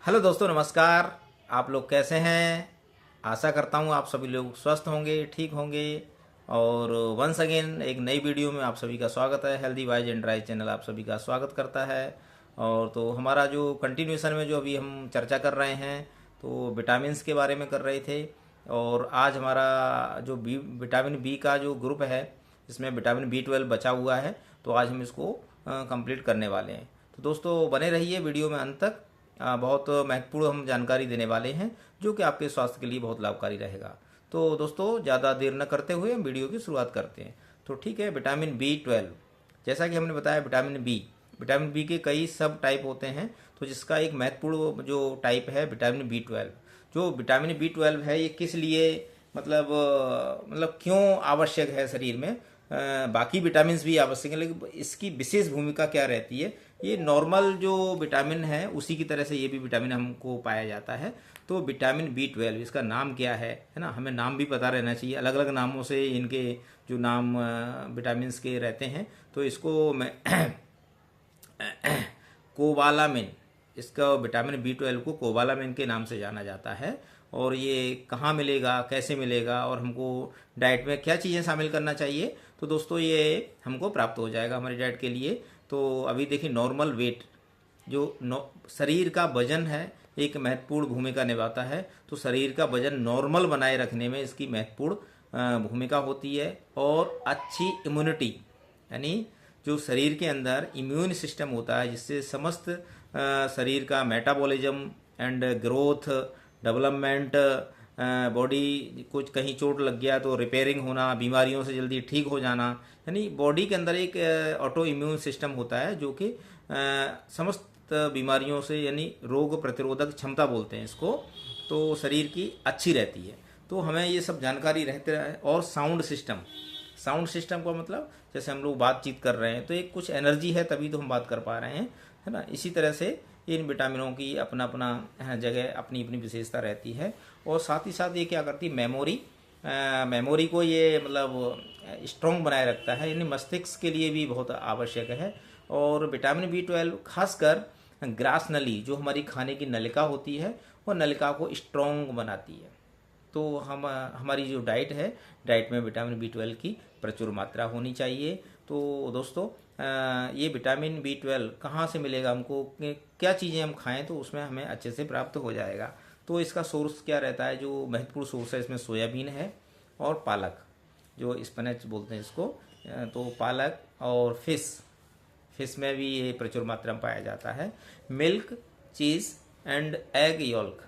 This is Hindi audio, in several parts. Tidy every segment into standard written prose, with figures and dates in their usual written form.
हेलो दोस्तों, नमस्कार। आप लोग कैसे हैं? आशा करता हूँ आप सभी लोग स्वस्थ होंगे, ठीक होंगे। और वंस अगेन एक नई वीडियो में आप सभी का स्वागत है। Healthy wise and dry channel आप सभी का स्वागत करता है। और तो हमारा जो कंटिन्यूएशन में जो अभी हम चर्चा कर रहे हैं, तो विटामिन्स के बारे में कर रहे थे। और आज हमारा जो विटामिन बी का जो ग्रुप है, इसमें विटामिन B12 बचा हुआ है, तो आज हम इसको कंप्लीट करने वाले हैं। तो दोस्तों बने रहिए वीडियो में अंत तक। बहुत महत्वपूर्ण हम जानकारी देने वाले हैं जो कि आपके स्वास्थ्य के लिए बहुत लाभकारी रहेगा। तो दोस्तों ज़्यादा देर न करते हुए हम वीडियो की शुरुआत करते हैं। तो ठीक है, विटामिन B12, जैसा कि हमने बताया विटामिन बी के कई सब टाइप होते हैं। तो जिसका एक महत्वपूर्ण जो टाइप है विटामिन B12। जो विटामिन B12 है ये किस लिए मतलब क्यों आवश्यक है शरीर में। बाकी विटामिन भी आवश्यक है, लेकिन इसकी विशेष भूमिका क्या रहती है। ये नॉर्मल जो विटामिन है उसी की तरह से ये भी विटामिन हमको पाया जाता है। तो विटामिन B12 इसका नाम क्या है ना, हमें नाम भी पता रहना चाहिए। अलग अलग नामों से इनके जो नाम विटामिन के रहते हैं। तो इसको मैं कोबालामिन, इसका विटामिन B12 को कोबालामिन के नाम से जाना जाता है। और ये कहाँ मिलेगा, कैसे मिलेगा, और हमको डाइट में क्या चीज़ें शामिल करना चाहिए, तो दोस्तों ये हमको प्राप्त हो जाएगा हमारी डाइट के लिए। तो अभी देखिए, नॉर्मल वेट जो शरीर का वजन है एक महत्वपूर्ण भूमिका निभाता है। तो शरीर का वजन नॉर्मल बनाए रखने में इसकी महत्वपूर्ण भूमिका होती है। और अच्छी इम्यूनिटी, यानी जो शरीर के अंदर इम्यून सिस्टम होता है, जिससे समस्त शरीर का metabolism and growth, development, body कुछ कहीं चोट लग गया तो रिपेयरिंग होना, बीमारियों से जल्दी ठीक हो जाना, यानी बॉडी के अंदर एक ऑटो इम्यून सिस्टम होता है जो कि समस्त बीमारियों से, यानी रोग प्रतिरोधक क्षमता बोलते हैं इसको, तो शरीर की अच्छी रहती है। तो हमें ये सब जानकारी रहते रहे। और साउंड सिस्टम का मतलब जैसे हम लोग बातचीत कर रहे हैं तो एक कुछ एनर्जी है, तभी तो हम बात कर पा रहे हैं, है ना। इसी तरह से इन विटामिनों की अपना अपना जगह, अपनी अपनी विशेषता रहती है। और साथ ही साथ ये क्या करती है, मेमोरी को ये मतलब स्ट्रॉन्ग बनाए रखता है, यानी मस्तिष्क के लिए भी बहुत आवश्यक है। और विटामिन B12 खासकर ग्रास नली, जो हमारी खाने की नलिका होती है, वो नलिका को स्ट्रॉन्ग बनाती है। तो हमारी जो डाइट है, डाइट में विटामिन B12 की प्रचुर मात्रा होनी चाहिए। तो दोस्तों ये विटामिन B12 कहाँ से मिलेगा हमको, क्या चीज़ें हम खाएं तो उसमें हमें अच्छे से प्राप्त हो जाएगा। तो इसका सोर्स क्या रहता है, जो महत्वपूर्ण सोर्स है इसमें सोयाबीन है और पालक, जो स्पिनच बोलते हैं इसको। तो पालक और फिश में भी ये प्रचुर मात्रा में पाया जाता है। Milk, cheese and egg yolk,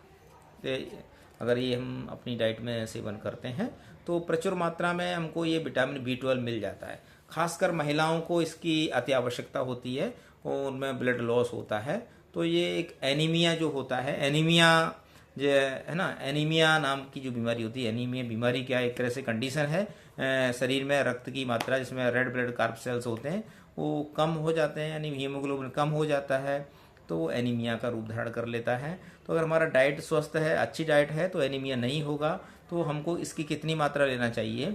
अगर ये हम अपनी डाइट में सेवन करते हैं तो प्रचुर मात्रा में हमको ये विटामिन B12 मिल जाता है। खासकर महिलाओं को इसकी अति आवश्यकता होती है और उनमें ब्लड लॉस होता है। तो ये एक एनीमिया जो होता है, एनीमिया जो है ना, एनीमिया नाम की जो बीमारी होती है, एनीमिया बीमारी क्या एक तरह से कंडीशन है, शरीर में रक्त की मात्रा जिसमें रेड ब्लड कार्ब सेल्स होते हैं वो कम हो जाते हैं, यानी हीमोग्लोबिन कम हो जाता है, तो वो एनीमिया का रूप धारण कर लेता है। तो अगर हमारा डाइट स्वस्थ है, अच्छी डाइट है, तो एनीमिया नहीं होगा। तो हमको इसकी कितनी मात्रा लेना चाहिए,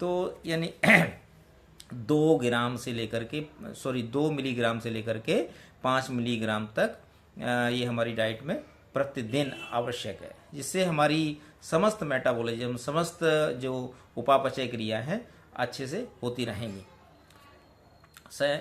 तो यानी 2 मिलीग्राम से लेकर के 5 मिलीग्राम तक ये हमारी डाइट में प्रतिदिन आवश्यक है, जिससे हमारी समस्त मेटाबॉलिज्म, समस्त जो उपापचय क्रिया है अच्छे से होती रहेंगी।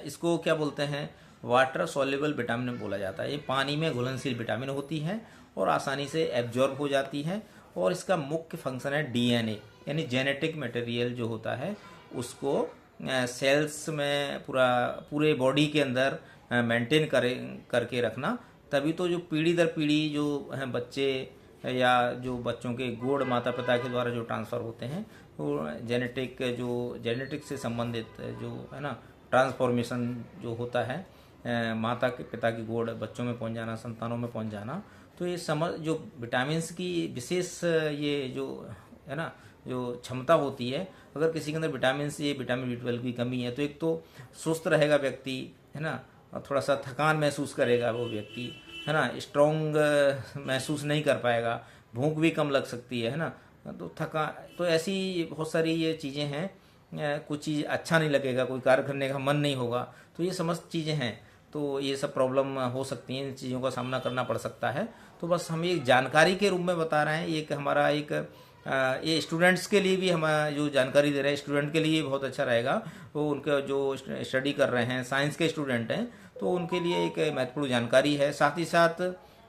इसको क्या बोलते हैं, वाटर सॉल्युबल विटामिन बोला जाता है। ये पानी में घुलनशील विटामिन होती है और आसानी से एब्जॉर्ब हो जाती है। और इसका मुख्य फंक्शन है DNA, यानी जेनेटिक मटेरियल जो होता है उसको सेल्स में पूरे बॉडी के अंदर मेंटेन करके रखना। तभी तो जो पीढ़ी दर पीढ़ी जो है बच्चे, या जो बच्चों के गुण माता पिता के द्वारा जो ट्रांसफ़र होते हैं, वो जेनेटिक से संबंधित जो है ना, ट्रांसफॉर्मेशन जो होता है, माता के पिता की गोड़ बच्चों में पहुंच जाना, संतानों में पहुंच जाना। तो ये जो विटामिन की विशेष ये जो है ना, जो क्षमता होती है, अगर किसी के अंदर विटामिन B12 की कमी है तो एक तो सुस्त रहेगा व्यक्ति, है ना, और थोड़ा सा थकान महसूस करेगा वो व्यक्ति, है ना, स्ट्रॉन्ग महसूस नहीं कर पाएगा, भूख भी कम लग सकती है ना। तो ऐसी बहुत सारी ये चीज़ें हैं। कुछ चीज़ अच्छा नहीं लगेगा, कोई कार्य करने का मन नहीं होगा, तो ये समस्त चीज़ें हैं। तो ये सब प्रॉब्लम हो सकती है, इन चीज़ों का सामना करना पड़ सकता है। तो बस हम एक जानकारी के रूप में बता रहे हैं, एक हमारा एक ये स्टूडेंट्स के लिए भी हम जो जानकारी दे रहे हैं, स्टूडेंट के लिए बहुत अच्छा रहेगा। वो उनके जो स्टडी कर रहे हैं, साइंस के स्टूडेंट हैं, तो उनके लिए एक महत्वपूर्ण जानकारी है। साथ ही साथ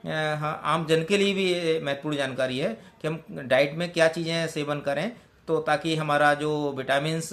हाँ, आम जन के लिए भी ये महत्वपूर्ण जानकारी है कि हम डाइट में क्या चीज़ें सेवन करें, तो ताकि हमारा जो विटामिन्स,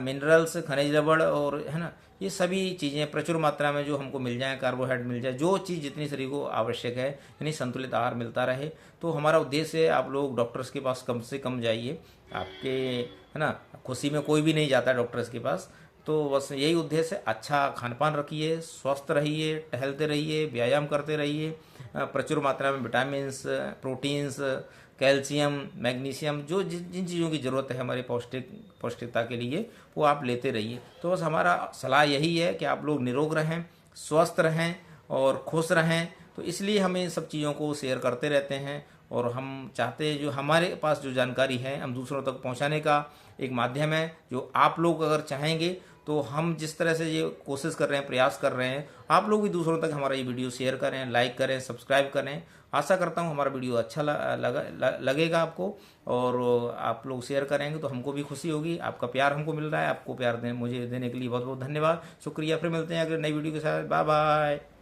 मिनरल्स, खनिज लवण और है ना, ये सभी चीज़ें प्रचुर मात्रा में जो हमको मिल जाए, कार्बोहाइड्रेट मिल जाए, जो चीज़ जितनी शरीर को आवश्यक है, यानी संतुलित आहार मिलता रहे। तो हमारा उद्देश्य है आप लोग डॉक्टर्स के पास कम से कम जाइए। आपके है ना, खुशी में कोई भी नहीं जाता डॉक्टर्स के पास। तो बस यही उद्देश्य है, अच्छा खान पान रखिए, स्वस्थ रहिए, टहलते रहिए, व्यायाम करते रहिए, प्रचुर मात्रा में विटामिन्स, प्रोटीन्स, कैल्शियम, मैग्नीशियम, जो जिन चीज़ों की ज़रूरत है हमारे पौष्टिकता के लिए, वो आप लेते रहिए। तो बस हमारा सलाह यही है कि आप लोग निरोग रहें, स्वस्थ रहें और खुश रहें। तो इसलिए हम इन सब चीज़ों को शेयर करते रहते हैं, और हम चाहते हैं जो हमारे पास जो जानकारी है हम दूसरों तक पहुंचाने का एक माध्यम है। जो आप लोग अगर चाहेंगे तो हम जिस तरह से ये कोशिश कर रहे हैं, प्रयास कर रहे हैं, आप लोग भी दूसरों तक हमारा ये वीडियो शेयर करें, लाइक करें, सब्सक्राइब करें। आशा करता हूँ हमारा वीडियो अच्छा लगेगा आपको, और आप लोग शेयर करेंगे तो हमको भी खुशी होगी। आपका प्यार हमको मिल रहा है, आपको प्यार मुझे देने के लिए बहुत बहुत धन्यवाद, शुक्रिया। फिर मिलते हैं अगले नई वीडियो के साथ। Bye bye.